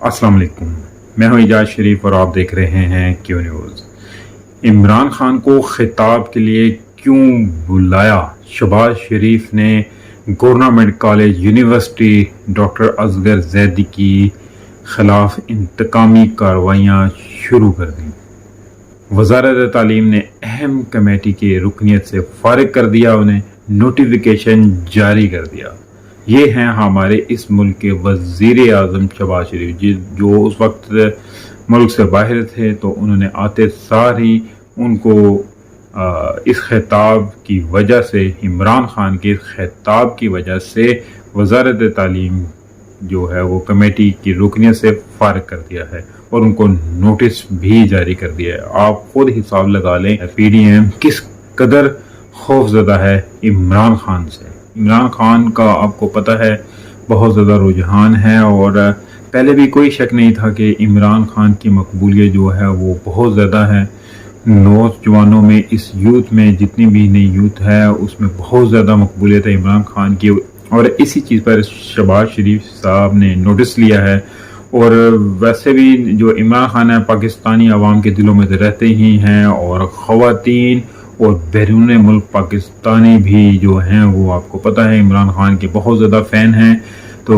अस्सलाम वालेकुम, मैं हूं इजाज शरीफ और आप देख रहे हैं क्यों न्यूज़। इमरान खान को खिताब के लिए क्यों बुलाया? शहबाज शरीफ ने government college university doctor Asghar Zaidi की खिलाफ इंतकामी कार्रवाइयाँ शुरू कर दी। वजारत तालीम ने अहम कमेटी की रुकनीत से फारिग कर दिया, उन्हें नोटिफिकेशन जारी कर दिया। ये हैं हमारे इस मुल्क के वज़ीर आज़म शहबाज शरीफ जी, जो उस वक्त मुल्क से बाहर थे, तो उन्होंने आते सार ही उनको इस खिताब की वजह से, इमरान खान के खिताब की वजह से वजारत तालीम जो है वो कमेटी की रुकनीत से फारिग कर दिया है और उनको नोटिस भी जारी कर दिया है। आप खुद हिसाब लगा लें PDM किस कदर खौफजदा है इमरान खान से। इमरान खान का आपको पता है बहुत ज़्यादा रुझान है और पहले भी कोई शक नहीं था कि इमरान खान की मकबूलियत जो है वो बहुत ज़्यादा है। नौजवानों में, इस यूथ में, जितनी भी नई यूथ है उसमें बहुत ज़्यादा मकबूलियत है इमरान खान की, और इसी चीज़ पर शहबाज शरीफ साहब ने नोटिस लिया है। और वैसे भी जो इमरान खान है पाकिस्तानी अवाम के दिलों में तो रहते ही हैं, और ख़वातीन और बैरून मुल्क पाकिस्तानी भी जो हैं वो आपको पता है इमरान खान के बहुत ज़्यादा फ़ैन हैं। तो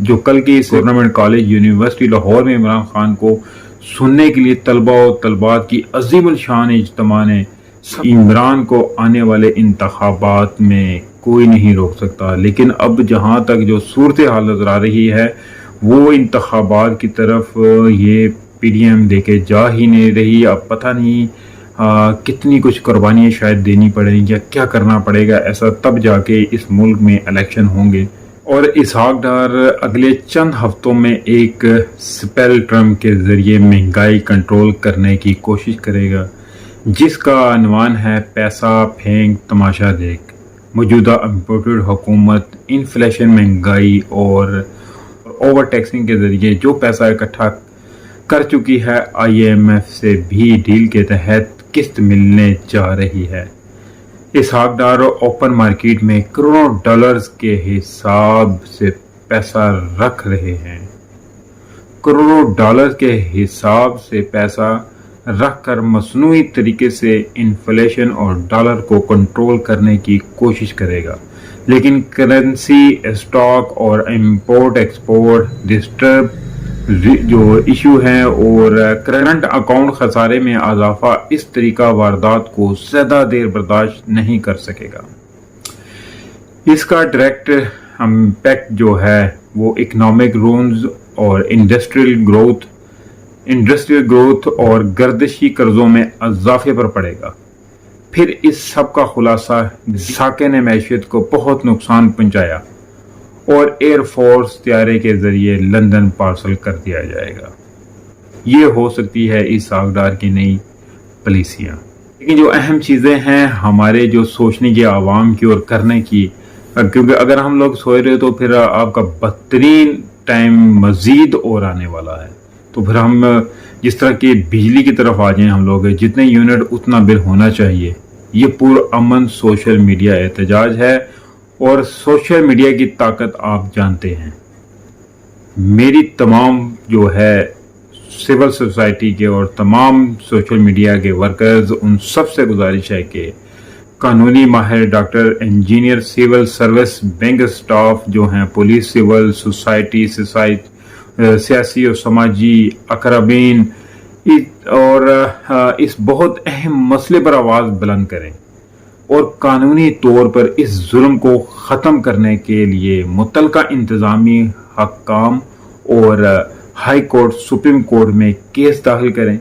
जो कल की इस गवर्नमेंट कॉलेज यूनिवर्सिटी लाहौर में इमरान खान को सुनने के लिए तलबा और तलबात की अजीमुल शान इज्तिमा ने, इमरान को आने वाले इंतखाबात में कोई नहीं रोक सकता। लेकिन अब जहाँ तक जो सूरत हाल नज़र आ रही है वो इंतखाबात की तरफ ये PDM देके जा ही नहीं रही। अब पता नहीं कितनी कुछ कुर्बानियाँ शायद देनी पड़ेंगी या क्या करना पड़ेगा ऐसा, तब जाके इस मुल्क में इलेक्शन होंगे। और इसहाक डार अगले चंद हफ्तों में एक स्पेल ट्रम्प के ज़रिए महंगाई कंट्रोल करने की कोशिश करेगा, जिसका अनवान है पैसा फेंक तमाशा देख। मौजूदा इम्पोर्टेड हुकूमत इन्फ्लेशन, महंगाई और ओवर टैक्सिंग के ज़रिए जो पैसा इकट्ठा कर चुकी है, IMF से भी डील के तहत किस्त मिलने जा रही है। इसहाक डार ओपन मार्केट में करोड़ों डॉलर्स के हिसाब से पैसा रख रहे हैं। करोड़ों डॉलर के हिसाब से पैसा रख कर मसनूई तरीके से इन्फ्लेशन और डॉलर को कंट्रोल करने की कोशिश करेगा। लेकिन करेंसी, स्टॉक और इंपोर्ट एक्सपोर्ट डिस्टर्ब जो इशू हैं और करंट अकाउंट खसारे में इजाफा, इस तरीका वारदात को ज़्यादा देर बर्दाश्त नहीं कर सकेगा। इसका डायरेक्ट इम्पैक्ट जो है वो इकोनॉमिक रून्स और इंडस्ट्रियल ग्रोथ और गर्दिशी कर्जों में इजाफे पर पड़ेगा। फिर इस सब का खुलासा साकिन मैशियत को बहुत नुकसान पहुंचाया और एयरफोर्स त्यारे के जरिए लंदन पार्सल कर दिया जाएगा। ये हो सकती है इस सागदार की नई पॉलिसियाँ। लेकिन जो अहम चीज़ें हैं हमारे जो सोचने की, आवाम की और करने की, क्योंकि अगर हम लोग सोच रहे तो फिर आपका बदतरीन टाइम मज़ीद और आने वाला है। तो फिर हम जिस तरह की बिजली की तरफ आ जाएं, हम लोग जितने यूनिट उतना बिल होना चाहिए। ये पुरअमन सोशल मीडिया एहतजाज है और सोशल मीडिया की ताकत आप जानते हैं। मेरी तमाम जो है सिविल सोसाइटी के और तमाम सोशल मीडिया के वर्कर्स, उन सब से गुजारिश है कि कानूनी माहिर, doctor, engineer, civil service, bank staff जो हैं, पुलिस, सिविल सोसाइटी, सियासी और समाजी अकरबीन, और इस बहुत अहम मसले पर आवाज़ बुलंद करें और कानूनी तौर पर इस जुल्म को ख़त्म करने के लिए मुतलका इंतज़ामी हकाम और हाई कोर्ट, सुप्रीम कोर्ट में केस दाखिल करें।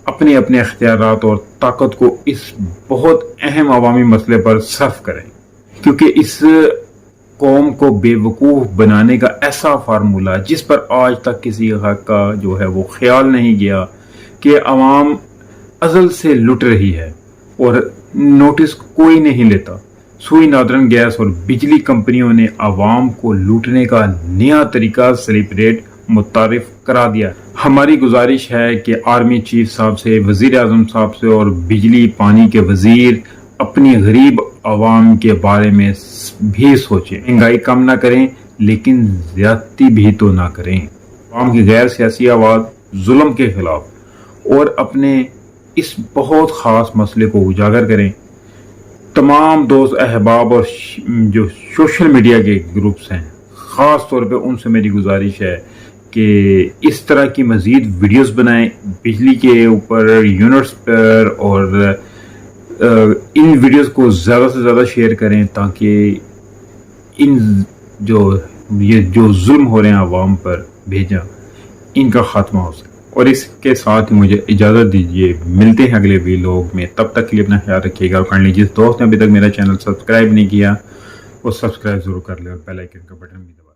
अपने अपने इख्तियारात और ताकत को इस बहुत अहम अवामी मसले पर सर्फ करें, क्योंकि इस कौम को बेवकूफ़ बनाने का ऐसा फार्मूला जिस पर आज तक किसी का जो है वो ख्याल नहीं गया कि अवाम अज़ल से लुट रही है और नोटिस कोई नहीं लेता। सुई नादरन गैस और बिजली कंपनियों ने अवाम को लूटने का नया तरीका सेलिब्रेट मुतारिफ करा दिया। हमारी गुजारिश है कि आर्मी चीफ साहब से, वजीर आजम साहब से और बिजली पानी के वजीर अपनी गरीब अवाम के बारे में भी सोचें। महंगाई कम ना करें लेकिन ज्यादती भी तो ना करें। عوام کی غیر سیاسی آواز ظلم کے خلاف اور اپنے اس بہت خاص مسئلے کو اجاگر کریں۔ تمام دوست احباب اور جو سوشل میڈیا کے گروپس ہیں خاص طور پہ ان سے میری گزارش ہے کہ اس طرح کی مزید ویڈیوز بنائیں بجلی کے اوپر، یونٹس پر، اور ان ویڈیوز کو زیادہ سے زیادہ شیئر کریں تاکہ ان یہ جو ظلم ہو رہے ہیں عوام پر بھیجا، ان کا خاتمہ ہو سکے۔ اور اس کے ساتھ مجھے اجازت دیجیے، ملتے ہیں اگلے ویلاگ میں، تب تک کے لیے اپنا خیال رکھیے گا، اور کائنڈلی جس دوست نے ابھی تک میرا چینل سبسکرائب نہیں کیا وہ سبسکرائب ضرور کر لے اور بیل آئیکن کا بٹن بھی دبا